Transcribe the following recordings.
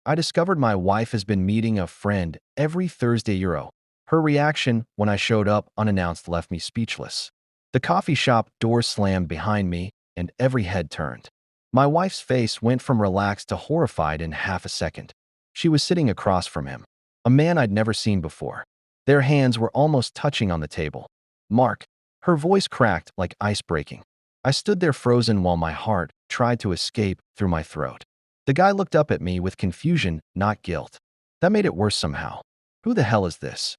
I discovered my wife has been meeting a friend every Thursdayâ. Her reaction when I showed up unannounced left me speechless. The coffee shop door slammed behind me, and every head turned. My wife's face went from relaxed to horrified in half a second. She was sitting across from him, a man I'd never seen before. Their hands were almost touching on the table. Mark. Her voice cracked like ice breaking. I stood there frozen while my heart tried to escape through my throat. The guy looked up at me with confusion, not guilt. That made it worse somehow. Who the hell is this?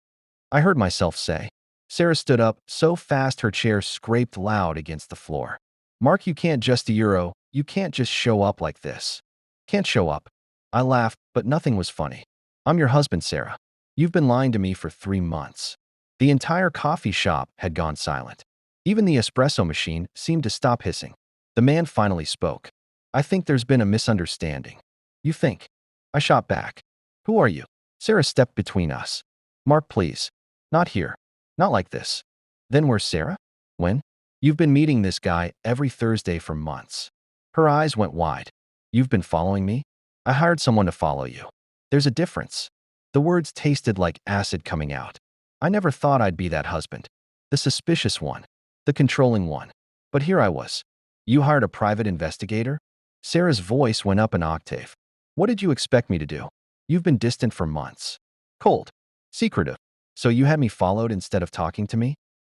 I heard myself say. Sarah stood up so fast her chair scraped loud against the floor. Mark, you can't just you can't just show up like this. Can't show up. I laughed, but nothing was funny. I'm your husband, Sarah. You've been lying to me for 3 months. The entire coffee shop had gone silent. Even the espresso machine seemed to stop hissing. The man finally spoke. I think there's been a misunderstanding. You think? I shot back. Who are you? Sarah stepped between us. Mark, please. Not here. Not like this. Then where's Sarah? When? You've been meeting this guy every Thursday for months. Her eyes went wide. You've been following me? I hired someone to follow you. There's a difference. The words tasted like acid coming out. I never thought I'd be that husband. The suspicious one. The controlling one. But here I was. You hired a private investigator? Sarah's voice went up an octave. What did you expect me to do? You've been distant for months. Cold. Secretive. So you had me followed instead of talking to me?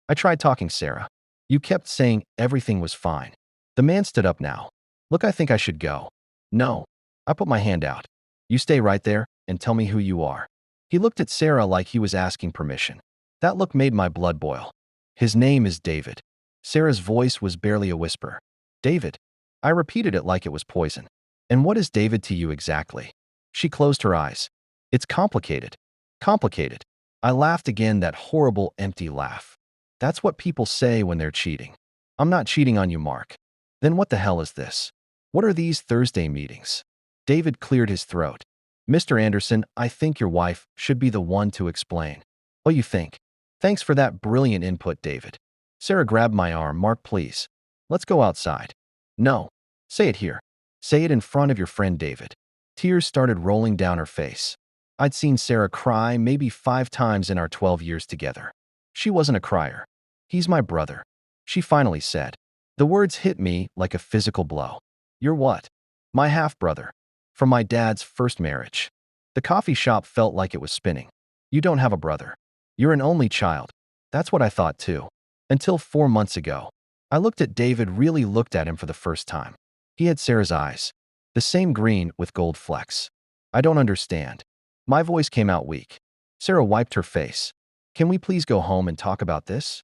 I tried talking, Sarah. You kept saying everything was fine. The man stood up now. Look, I think I should go. No. I put my hand out. You stay right there and tell me who you are. He looked at Sarah like he was asking permission. That look made my blood boil. His name is David. Sarah's voice was barely a whisper. David. I repeated it like it was poison. And what is David to you exactly? She closed her eyes. It's complicated. Complicated. I laughed again, that horrible, empty laugh. That's what people say when they're cheating. I'm not cheating on you, Mark. Then what the hell is this? What are these Thursday meetings? David cleared his throat. Mr. Anderson, I think your wife should be the one to explain. Oh, you think? Thanks for that brilliant input, David. Sarah grabbed my arm. Mark, please. Let's go outside. No. Say it here. Say it in front of your friend David. Tears started rolling down her face. I'd seen Sarah cry maybe 5 times in our 12 years together. She wasn't a crier. He's my brother. She finally said. The words hit me like a physical blow. You're what? My half-brother. From my dad's first marriage. The coffee shop felt like it was spinning. You don't have a brother. You're an only child. That's what I thought too. Until 4 months ago. I looked at David, really looked at him for the first time. He had Sarah's eyes. The same green with gold flecks. I don't understand. My voice came out weak. Sarah wiped her face. Can we please go home and talk about this?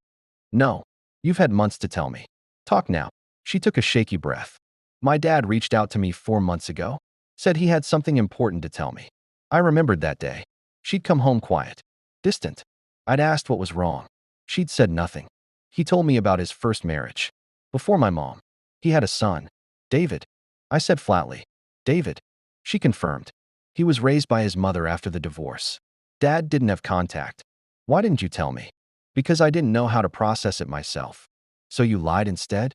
No. You've had months to tell me. Talk now. She took a shaky breath. My dad reached out to me 4 months ago. Said he had something important to tell me. I remembered that day. She'd come home quiet. Distant. I'd asked what was wrong. She'd said nothing. He told me about his first marriage. Before my mom. He had a son. David. I said flatly. David. She confirmed. He was raised by his mother after the divorce. Dad didn't have contact. Why didn't you tell me? Because I didn't know how to process it myself. So you lied instead?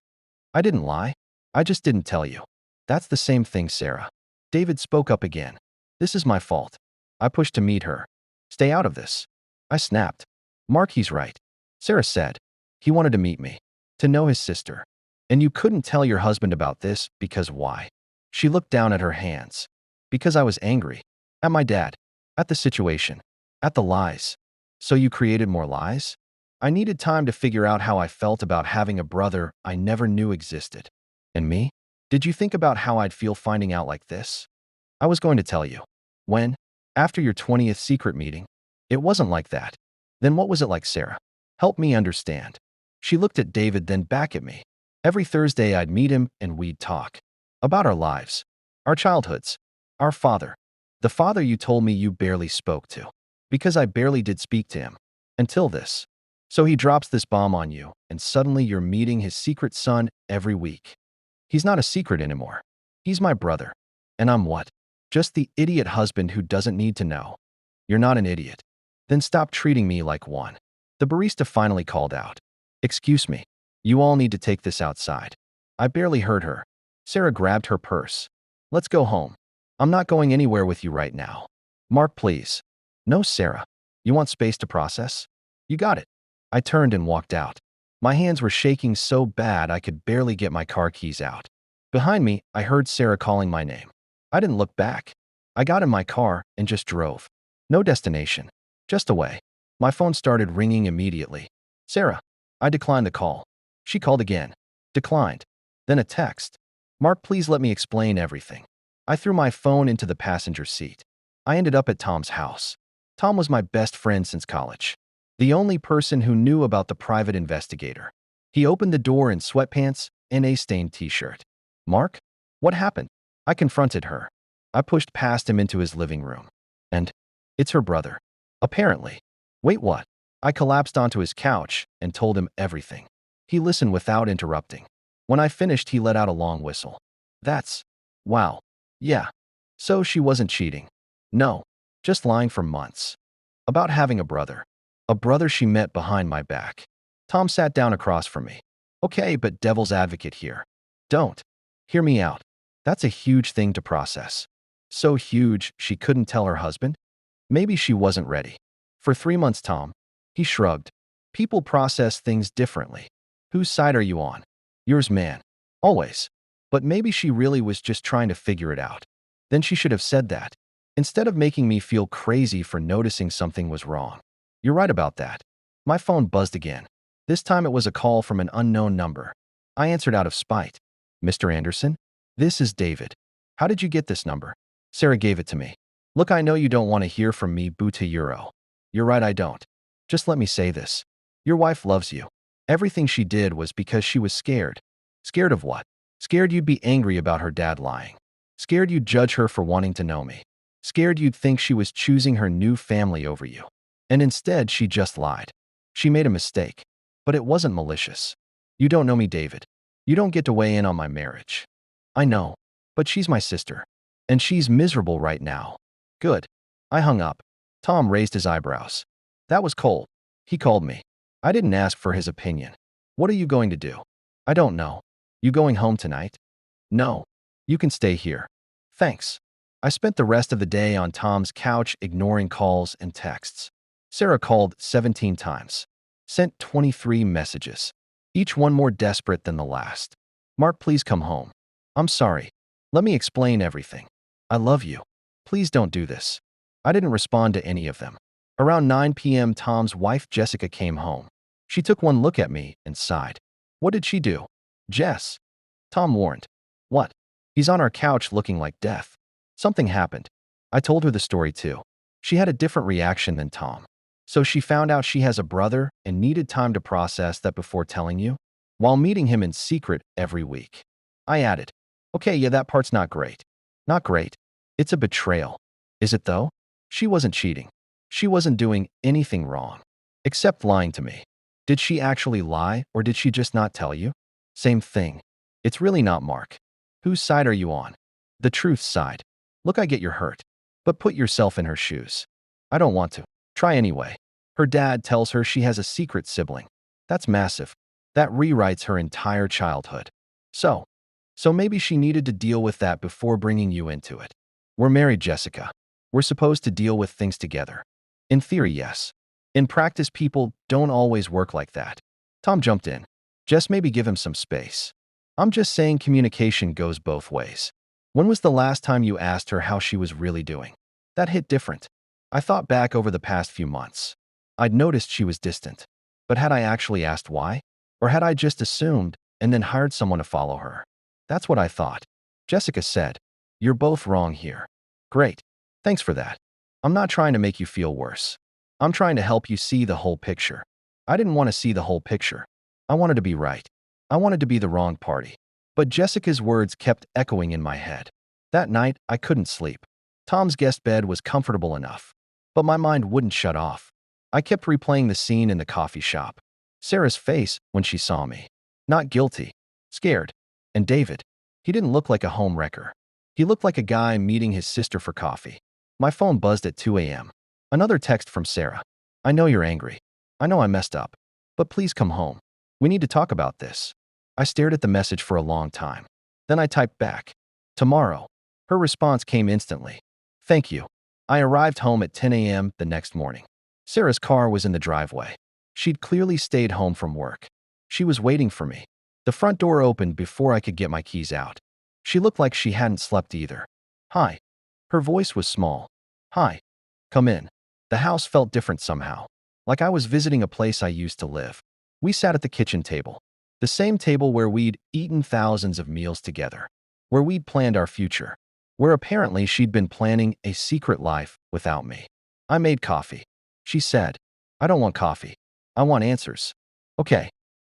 I didn't lie. I just didn't tell you. That's the same thing, Sarah. David spoke up again. This is my fault. I pushed to meet her. Stay out of this. I snapped. Mark, he's right. Sarah said. He wanted to meet me. To know his sister. And you couldn't tell your husband about this because why? She looked down at her hands. Because I was angry. At my dad. At the situation. At the lies. So you created more lies? I needed time to figure out how I felt about having a brother I never knew existed. And me? Did you think about how I'd feel finding out like this? I was going to tell you. When? After your 20th secret meeting. It wasn't like that. Then what was it like, Sarah? Help me understand. She looked at David, then back at me. Every Thursday I'd meet him and we'd talk. About our lives. Our childhoods. Our father. The father you told me you barely spoke to. Because I barely did speak to him. Until this. So he drops this bomb on you, and suddenly you're meeting his secret son every week. He's not a secret anymore. He's my brother. And I'm what? Just the idiot husband who doesn't need to know. You're not an idiot. Then stop treating me like one. The barista finally called out. Excuse me. You all need to take this outside. I barely heard her. Sarah grabbed her purse. Let's go home. I'm not going anywhere with you right now. Mark, please. No, Sarah. You want space to process? You got it. I turned and walked out. My hands were shaking so bad I could barely get my car keys out. Behind me, I heard Sarah calling my name. I didn't look back. I got in my car and just drove. No destination. Just away. My phone started ringing immediately. Sarah. I declined the call. She called again. Declined. Then a text. Mark, please let me explain everything. I threw my phone into the passenger seat. I ended up at Tom's house. Tom was my best friend since college. The only person who knew about the private investigator. He opened the door in sweatpants and a stained t-shirt. Mark? What happened? I confronted her. I pushed past him into his living room. And it's her brother. Apparently. Wait, what? I collapsed onto his couch and told him everything. He listened without interrupting. When I finished, he let out a long whistle. That's... wow. Yeah. So she wasn't cheating. No. Just lying for months. About having a brother. A brother she met behind my back. Tom sat down across from me. Okay, but devil's advocate here. Don't. Hear me out. That's a huge thing to process. So huge, she couldn't tell her husband? Maybe she wasn't ready. For 3 months, Tom. He shrugged. People process things differently. Whose side are you on? Yours, man. Always. But maybe she really was just trying to figure it out. Then she should have said that, instead of making me feel crazy for noticing something was wrong. You're right about that. My phone buzzed again. This time it was a call from an unknown number. I answered out of spite. Mr. Anderson? This is David. How did you get this number? Sarah gave it to me. Look, I know you don't want to hear from me, Thursdayâ. You're right, I don't. Just let me say this. Your wife loves you. Everything she did was because she was scared. Scared of what? Scared you'd be angry about her dad lying. Scared you'd judge her for wanting to know me. Scared you'd think she was choosing her new family over you. And instead, she just lied. She made a mistake. But it wasn't malicious. You don't know me, David. You don't get to weigh in on my marriage. I know. But she's my sister. And she's miserable right now. Good. I hung up. Tom raised his eyebrows. That was cold. He called me. I didn't ask for his opinion. What are you going to do? I don't know. You going home tonight? No. You can stay here. Thanks. I spent the rest of the day on Tom's couch ignoring calls and texts. Sarah called 17 times. Sent 23 messages. Each one more desperate than the last. Mark, please come home. I'm sorry. Let me explain everything. I love you. Please don't do this. I didn't respond to any of them. Around 9 p.m., Tom's wife, Jessica, came home. She took one look at me and sighed. What did she do? Jess. Tom warned. What? He's on our couch looking like death. Something happened. I told her the story too. She had a different reaction than Tom. So she found out she has a brother and needed time to process that before telling you? While meeting him in secret every week. I added, okay, yeah, that part's not great. Not great. It's a betrayal. Is it though? She wasn't cheating. She wasn't doing anything wrong. Except lying to me. Did she actually lie or did she just not tell you? Same thing. It's really not Mark. Whose side are you on? The truth's side. Look, I get you're hurt. But put yourself in her shoes. I don't want to. Try anyway. Her dad tells her she has a secret sibling. That's massive. That rewrites her entire childhood. So maybe she needed to deal with that before bringing you into it. We're married, Jessica. We're supposed to deal with things together. In theory, yes. In practice, people don't always work like that. Tom jumped in. Just maybe give him some space. I'm just saying communication goes both ways. When was the last time you asked her how she was really doing? That hit different. I thought back over the past few months. I'd noticed she was distant. But had I actually asked why? Or had I just assumed and then hired someone to follow her? That's what I thought. Jessica said, you're both wrong here. Great. Thanks for that. I'm not trying to make you feel worse. I'm trying to help you see the whole picture. I didn't want to see the whole picture. I wanted to be right. I wanted to be the wrong party. But Jessica's words kept echoing in my head. That night, I couldn't sleep. Tom's guest bed was comfortable enough. But my mind wouldn't shut off. I kept replaying the scene in the coffee shop. Sarah's face when she saw me. Not guilty. Scared. And David. He didn't look like a home wrecker. He looked like a guy meeting his sister for coffee. My phone buzzed at 2 a.m. Another text from Sarah. I know you're angry. I know I messed up. But please come home. We need to talk about this. I stared at the message for a long time. Then I typed back. Tomorrow. Her response came instantly. Thank you. I arrived home at 10 a.m. the next morning. Sarah's car was in the driveway. She'd clearly stayed home from work. She was waiting for me. The front door opened before I could get my keys out. She looked like she hadn't slept either. Hi. Her voice was small. Hi. Come in. The house felt different somehow, like I was visiting a place I used to live. We sat at the kitchen table, the same table where we'd eaten thousands of meals together, where we'd planned our future, where apparently she'd been planning a secret life without me. I made coffee. She said, I don't want coffee. I want answers. Okay.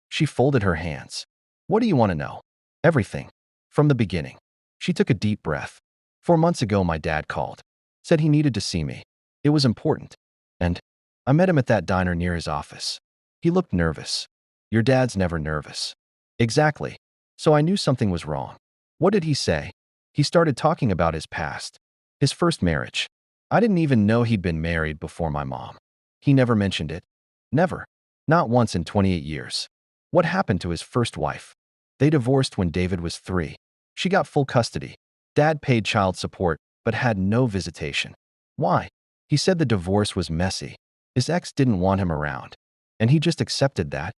She folded her hands. What do you want to know? Everything. From the beginning. She took a deep breath. 4 months ago, my dad called. Said he needed to see me. It was important. And I met him at that diner near his office. He looked nervous. Your dad's never nervous. Exactly. So I knew something was wrong. What did he say? He started talking about his past. His first marriage. I didn't even know he'd been married before my mom. He never mentioned it. Never. Not once in 28 years. What happened to his first wife? They divorced when David was 3. She got full custody. Dad paid child support, but had no visitation. Why? He said the divorce was messy. His ex didn't want him around. And he just accepted that.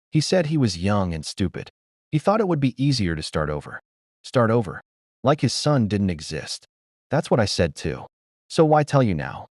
He said he was young and stupid. He thought it would be easier to start over. Start over. Like his son didn't exist. That's what I said too. So why tell you now?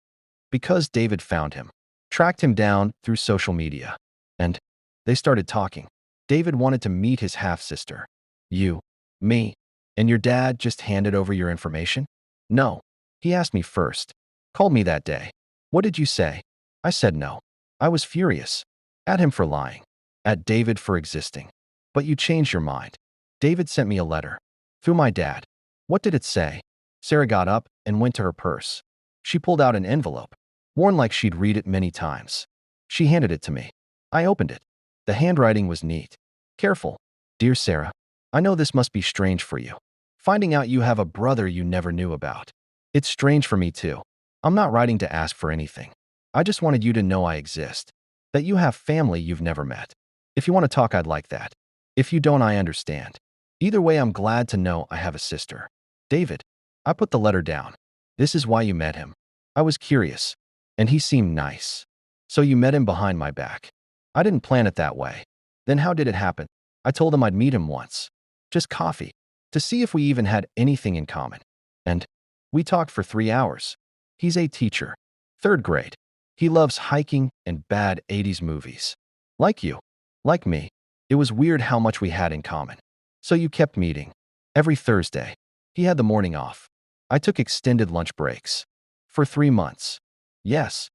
Because David found him. Tracked him down through social media. And they started talking. David wanted to meet his half-sister. You, me, and your dad just handed over your information? No. He asked me first. Called me that day. What did you say? I said no. I was furious. At him for lying. At David for existing. But you changed your mind. David sent me a letter. Through my dad. What did it say? Sarah got up and went to her purse. She pulled out an envelope. Worn like she'd read it many times. She handed it to me. I opened it. The handwriting was neat. Careful. Dear Sarah, I know this must be strange for you. Finding out you have a brother you never knew about. It's strange for me too. I'm not writing to ask for anything. I just wanted you to know I exist. That you have family you've never met. If you want to talk, I'd like that. If you don't, I understand. Either way, I'm glad to know I have a sister. David. I put the letter down. This is why you met him. I was curious. And he seemed nice. So you met him behind my back. I didn't plan it that way. Then how did it happen? I told him I'd meet him once. Just coffee. To see if we even had anything in common. And we talked for 3 hours. He's a teacher. 3rd grade. He loves hiking and bad 80s movies. Like you. Like me. It was weird how much we had in common. So you kept meeting. Every Thursday. He had the morning off. I took extended lunch breaks. For 3 months. Yes.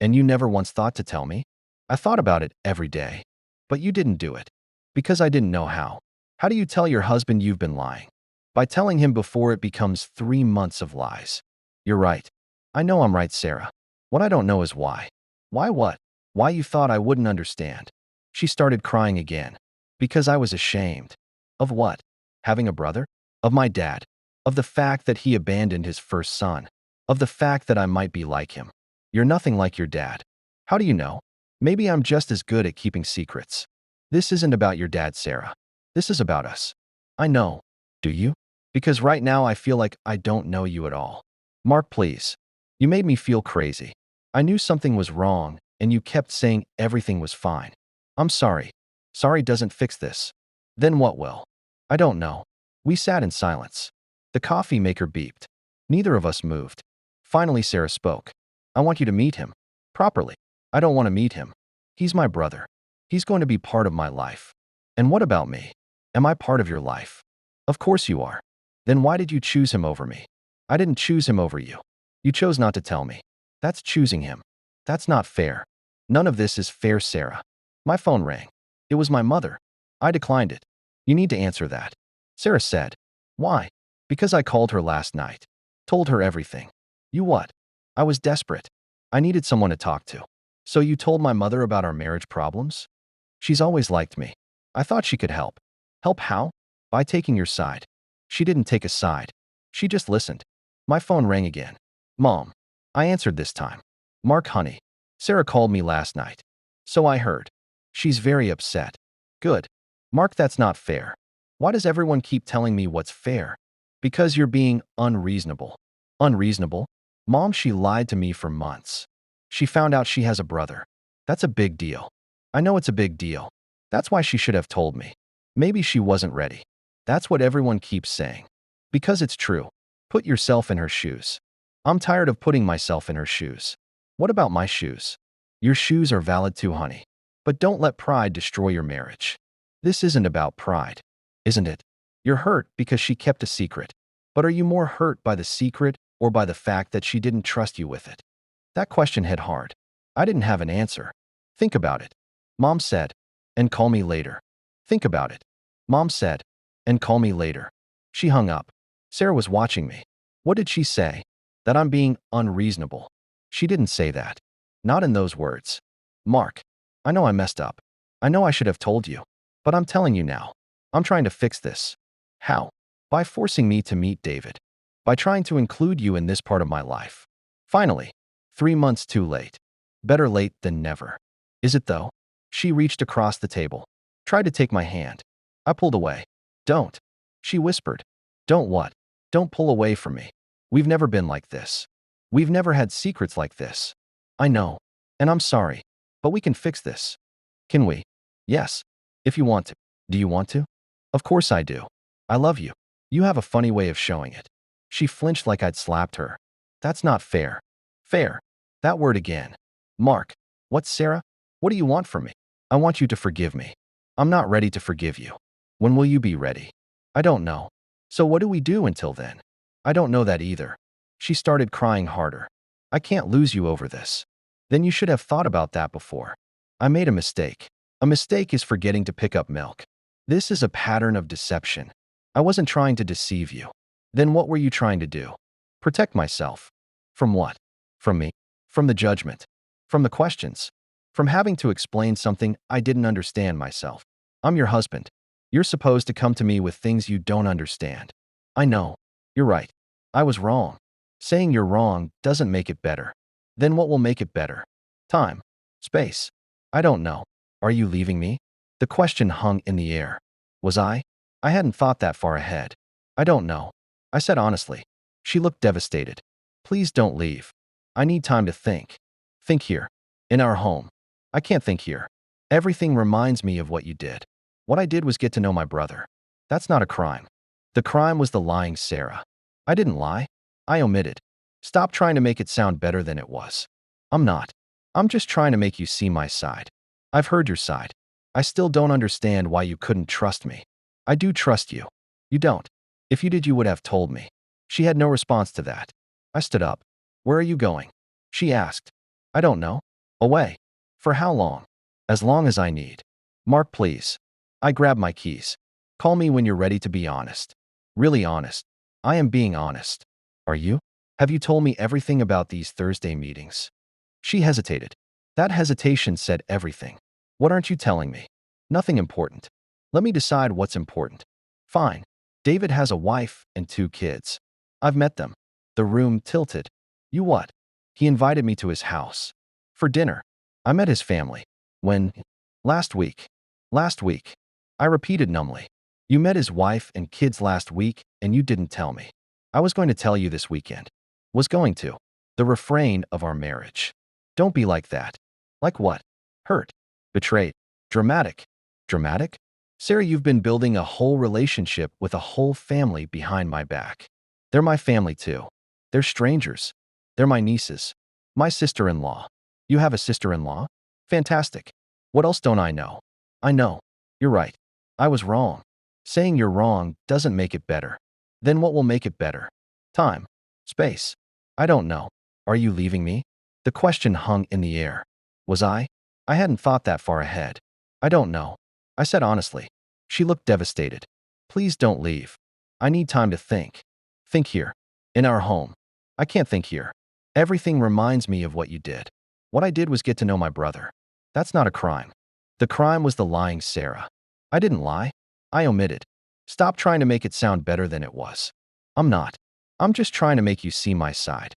And you never once thought to tell me? I thought about it every day. But you didn't do it. Because I didn't know how. How do you tell your husband you've been lying? By telling him before it becomes 3 months of lies. You're right. I know I'm right, Sarah. What I don't know is why. Why what? Why you thought I wouldn't understand. She started crying again. Because I was ashamed. Of what? Having a brother? Of my dad. Of the fact that he abandoned his first son. Of the fact that I might be like him. You're nothing like your dad. How do you know? Maybe I'm just as good at keeping secrets. This isn't about your dad, Sarah. This is about us. I know. Do you? Because right now I feel like I don't know you at all. Mark, please. You made me feel crazy. I knew something was wrong, and you kept saying everything was fine. I'm sorry. Sorry doesn't fix this. Then what will? I don't know. We sat in silence. The coffee maker beeped. Neither of us moved. Finally, Sarah spoke. I want you to meet him. Properly. I don't want to meet him. He's my brother. He's going to be part of my life. And what about me? Am I part of your life? Of course you are. Then why did you choose him over me? I didn't choose him over you. You chose not to tell me. That's choosing him. That's not fair. None of this is fair, Sarah. My phone rang. It was my mother. I declined it. You need to answer that. Sarah said. Why? Because I called her last night. Told her everything. You what? I was desperate. I needed someone to talk to. So you told my mother about our marriage problems? She's always liked me. I thought she could help. Help how? By taking your side. She didn't take a side. She just listened. My phone rang again. Mom. I answered this time. Mark, honey. Sarah called me last night. So I heard. She's very upset. Good. Mark, that's not fair. Why does everyone keep telling me what's fair? Because you're being unreasonable. Unreasonable? Mom, she lied to me for months. She found out she has a brother. That's a big deal. I know it's a big deal. That's why she should have told me. Maybe she wasn't ready. That's what everyone keeps saying. Because it's true. Put yourself in her shoes. I'm tired of putting myself in her shoes. What about my shoes? Your shoes are valid too, honey. But don't let pride destroy your marriage. This isn't about pride, isn't it? You're hurt because she kept a secret. But are you more hurt by the secret or by the fact that she didn't trust you with it? That question hit hard. I didn't have an answer. Think about it. Mom said, and call me later. Think about it. Mom said, and call me later. She hung up. Sarah was watching me. What did she say? That I'm being unreasonable. She didn't say that. Not in those words. Mark, I know I messed up. I know I should have told you. But I'm telling you now. I'm trying to fix this. How? By forcing me to meet David. By trying to include you in this part of my life. Finally, 3 months too late. Better late than never. Is it though? She reached across the table. Tried to take my hand. I pulled away. Don't. She whispered. Don't what? Don't pull away from me. We've never been like this. We've never had secrets like this. I know. And I'm sorry. But we can fix this. Can we? Yes. If you want to. Do you want to? Of course I do. I love you. You have a funny way of showing it. She flinched like I'd slapped her. That's not fair. Fair. That word again. Mark. What, Sarah? What do you want from me? I want you to forgive me. I'm not ready to forgive you. When will you be ready? I don't know. So what do we do until then? I don't know that either. She started crying harder. I can't lose you over this. Then you should have thought about that before. I made a mistake. A mistake is forgetting to pick up milk. This is a pattern of deception. I wasn't trying to deceive you. Then what were you trying to do? Protect myself. From what? From me? From the judgment? From the questions? From having to explain something I didn't understand myself? I'm your husband. You're supposed to come to me with things you don't understand. I know. You're right. I was wrong. Saying you're wrong doesn't make it better. Then what will make it better? Time. Space. I don't know. Are you leaving me? The question hung in the air. Was I? I hadn't thought that far ahead. I don't know. I said honestly. She looked devastated. Please don't leave. I need time to think. Think here. In our home. I can't think here. Everything reminds me of what you did. What I did was get to know my brother. That's not a crime. The crime was the lying, Sarah. I didn't lie. I omitted. Stop trying to make it sound better than it was. I'm not. I'm just trying to make you see my side. I've heard your side. I still don't understand why you couldn't trust me. I do trust you. You don't. If you did, you would have told me. She had no response to that. I stood up. Where are you going? She asked. I don't know. Away. For how long? As long as I need. Mark, please. I grabbed my keys. Call me when you're ready to be honest. Really honest. I am being honest. Are you? Have you told me everything about these Thursday meetings? She hesitated. That hesitation said everything. What aren't you telling me? Nothing important. Let me decide what's important. Fine. David has a wife and 2 kids. I've met them. The room tilted. You what? He invited me to his house. For dinner. I met his family. When? Last week. Last week. I repeated numbly. You met his wife and kids last week and you didn't tell me. I was going to tell you this weekend. Was going to. The refrain of our marriage. Don't be like that. Like what? Hurt. Betrayed. Dramatic. Dramatic? Sarah, you've been building a whole relationship with a whole family behind my back. They're my family too. They're strangers. They're my nieces. My sister-in-law. You have a sister-in-law? Fantastic. What else don't I know? I know. You're right. I was wrong. Saying you're wrong doesn't make it better. Then what will make it better? Time. Space. I don't know. Are you leaving me? The question hung in the air. Was I? I hadn't thought that far ahead. I don't know. I said honestly. She looked devastated. Please don't leave. I need time to think. Think here. In our home. I can't think here. Everything reminds me of what you did. What I did was get to know my brother. That's not a crime. The crime was the lying, Sarah. I didn't lie. I omitted. Stop trying to make it sound better than it was. I'm not. I'm just trying to make you see my side.